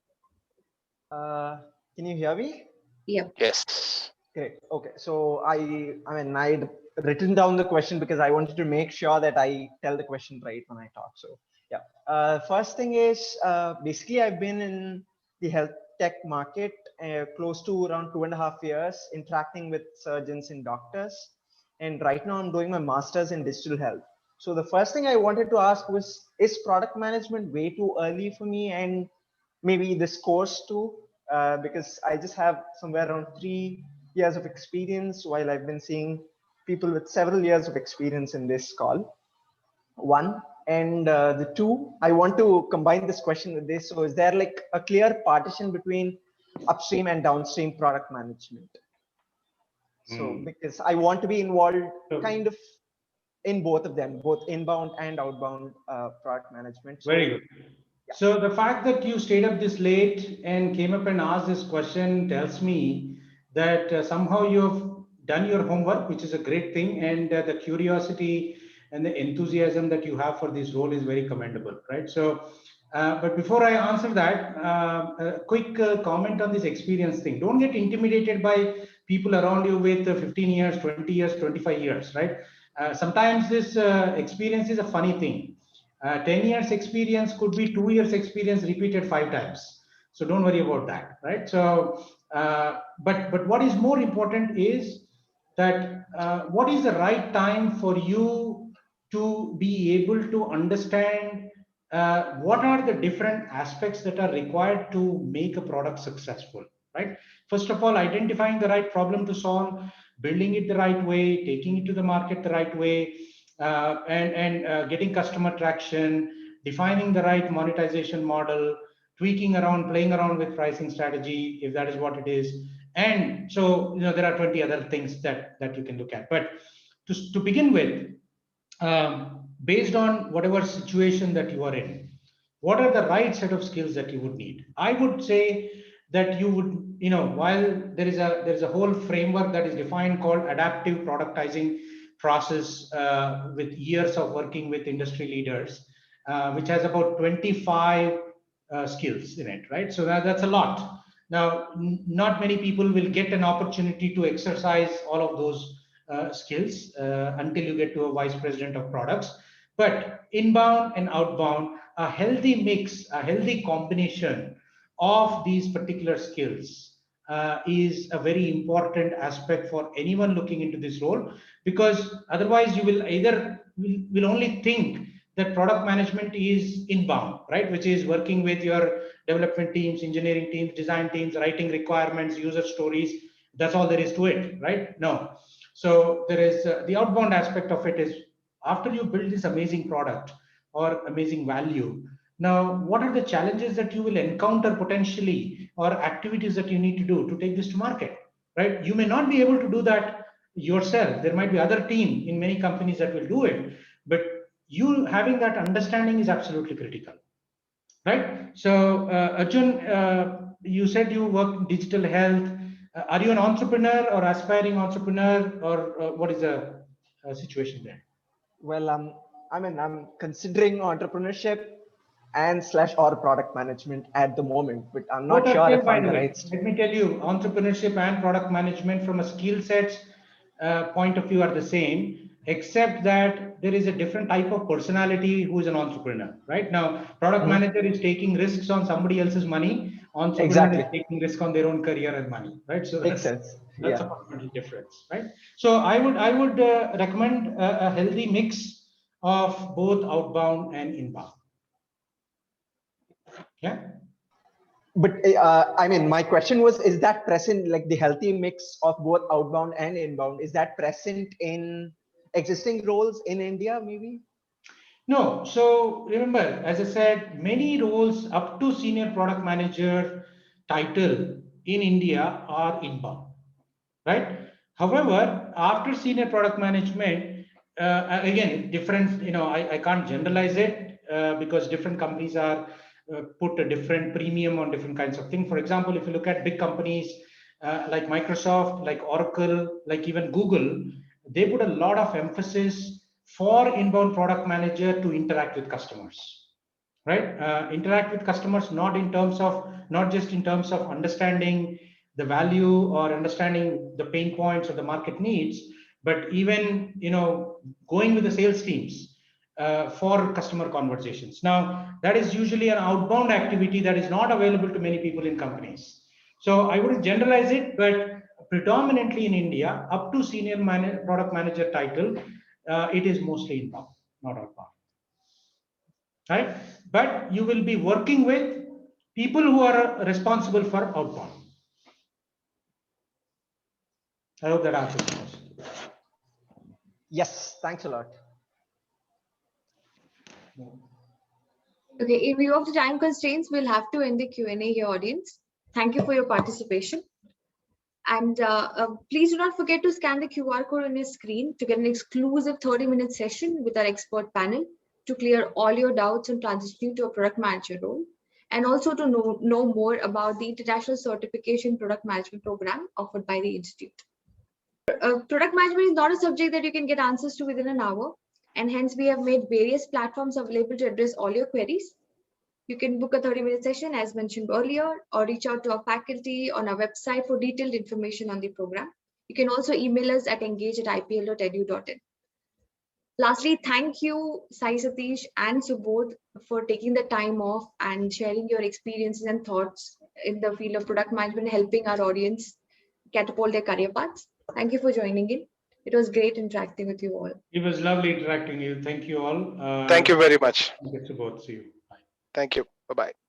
Can you hear me? Yep. Yes. Great. Okay. So I'd written down the question because I wanted to make sure that I tell the question right when I talk. So yeah. First thing is basically I've been in the health tech market close to around 2.5 years, interacting with surgeons and doctors. And right now I'm doing my master's in digital health. So the first thing I wanted to ask was, is product management way too early for me, and maybe this course too? Because I just have somewhere around 3 years of experience, while I've been seeing people with several years of experience in this call. One. And the two, I want to combine this question with this. So is there like a clear partition between upstream and downstream product management? So because I want to be involved kind of in both of them, both inbound and outbound product management. So, very good. So the fact that you stayed up this late and came up and asked this question tells me that somehow you've done your homework, which is a great thing, and the curiosity and the enthusiasm that you have for this role is very commendable, right? So, but before I answer that, a quick comment on this experience thing. Don't get intimidated by people around you with 15 years, 20 years, 25 years, right? Sometimes this experience is a funny thing. 10 years experience could be 2 years experience repeated 5 times. So don't worry about that, right? So, but what is more important is that what is the right time for you to be able to understand what are the different aspects that are required to make a product successful, right? First of all, identifying the right problem to solve, building it the right way, taking it to the market the right way, and getting customer traction, defining the right monetization model, tweaking around, playing around with pricing strategy, if that is what it is. And so, there are 20 other things that you can look at. But to begin with, based on whatever situation that you are in, what are the right set of skills that you would need? I would say that you would, while there is a whole framework that is defined called adaptive productizing process, with years of working with industry leaders, which has about 25 skills in it, right? So that's a lot. Now, not many people will get an opportunity to exercise all of those skills until you get to a vice president of products. But inbound and outbound, a healthy mix, a healthy combination of these particular skills is a very important aspect for anyone looking into this role, because otherwise you will either will only think that product management is inbound, right? Which is working with your development teams, engineering teams, design teams, writing requirements, user stories. That's all there is to it, right? No. So there is the outbound aspect of it is after you build this amazing product or amazing value. Now, what are the challenges that you will encounter potentially, or activities that you need to do to take this to market, right? You may not be able to do that yourself. There might be other team in many companies that will do it, but you having that understanding is absolutely critical, right? So, Arjun, you said you work in digital health. Are you an entrepreneur or aspiring entrepreneur, or what is the situation there? Well, I'm considering entrepreneurship and / or product management at the moment, but I'm not Both are sure same, if by I'm the the way. right. Let me tell you, entrepreneurship and product management from a skill sets point of view are the same, except that there is a different type of personality who is an entrepreneur, right? Now, product manager is taking risks on somebody else's money. Entrepreneur is Exactly. taking risk on their own career and money, right? So Makes sense. that's Yeah. a fundamental difference, right? So I would recommend a healthy mix of both outbound and inbound. Yeah. But I mean, my question was, is that present, like the healthy mix of both outbound and inbound, is that present in existing roles in India, maybe? No, so remember, as I said, many roles up to senior product manager title in India are inbound, right? However, after senior product management, again, different, I can't generalize it because different companies are put a different premium on different kinds of things. For example, if you look at big companies like Microsoft, like Oracle, like even Google, they put a lot of emphasis for inbound product manager to interact with customers, right? Interact with customers, not just in terms of understanding the value or understanding the pain points or the market needs, but even going with the sales teams for customer conversations. Now, that is usually an outbound activity that is not available to many people in companies. So I wouldn't generalize it, but predominantly in India, up to senior product manager title, it is mostly inbound, not outbound, right? But you will be working with people who are responsible for outbound. I hope that answers the question. Yes, thanks a lot. Okay, in view of the time constraints, we'll have to end the Q&A here, audience. Thank you for your participation. And please do not forget to scan the QR code on your screen to get an exclusive 30-minute session with our expert panel to clear all your doubts on transitioning to a product manager role, and also to know more about the International Certification Product Management Program offered by the Institute. Product management is not a subject that you can get answers to within an hour, and hence we have made various platforms available to address all your queries. You can book a 30-minute session as mentioned earlier, or reach out to our faculty on our website for detailed information on the program. You can also email us at engage@ipl.edu.in. Lastly, thank you, SaiSatish and Subodh, for taking the time off and sharing your experiences and thoughts in the field of product management, helping our audience catapult their career paths. Thank you for joining in. It was great interacting with you all. It was lovely interacting with you. Thank you all. Thank you very much. Thank you to both. See you. Bye. Thank you. Bye-bye.